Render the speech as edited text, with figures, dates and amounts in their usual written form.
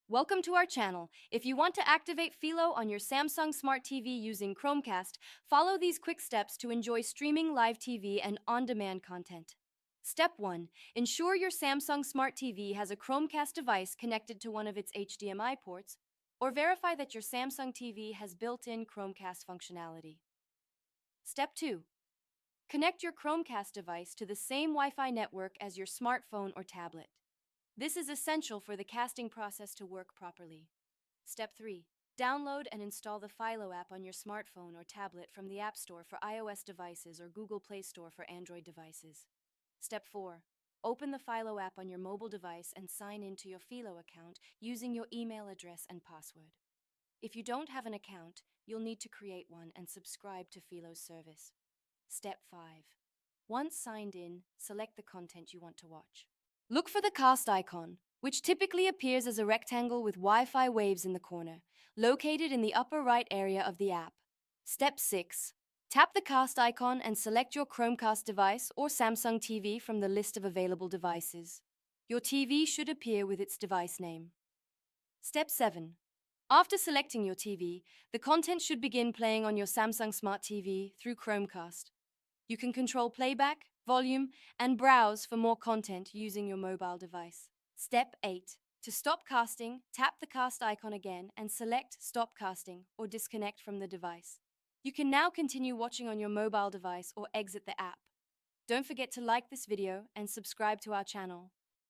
Welcome to our channel. If you want to activate Philo on your Samsung Smart TV using Chromecast, follow these quick steps to enjoy streaming live TV and on-demand content. Step 1. Ensure your Samsung Smart TV has a Chromecast device connected to one of its HDMI ports, or verify that your Samsung TV has built-in Chromecast functionality. Step 2. Connect your Chromecast device to the same Wi-Fi network as your smartphone or tablet. This is essential for the casting process to work properly. Step 3. Download and install the Philo app on your smartphone or tablet from the App Store for iOS devices or Google Play Store for Android devices. Step 4. Open the Philo app on your mobile device and sign into your Philo account using your email address and password. If you don't have an account, you'll need to create one and subscribe to Philo's service. Step 5. Once signed in, select the content you want to watch. Look for the cast icon, which typically appears as a rectangle with Wi-Fi waves in the corner, located in the upper right area of the app. Step 6. Tap the cast icon and select your Chromecast device or Samsung TV from the list of available devices. Your TV should appear with its device name. Step 7. After selecting your TV, the content should begin playing on your Samsung Smart TV through Chromecast. You can control playback, volume, and browse for more content using your mobile device. Step 8. To stop casting, tap the cast icon again and select Stop Casting or disconnect from the device. You can now continue watching on your mobile device or exit the app. Don't forget to like this video and subscribe to our channel.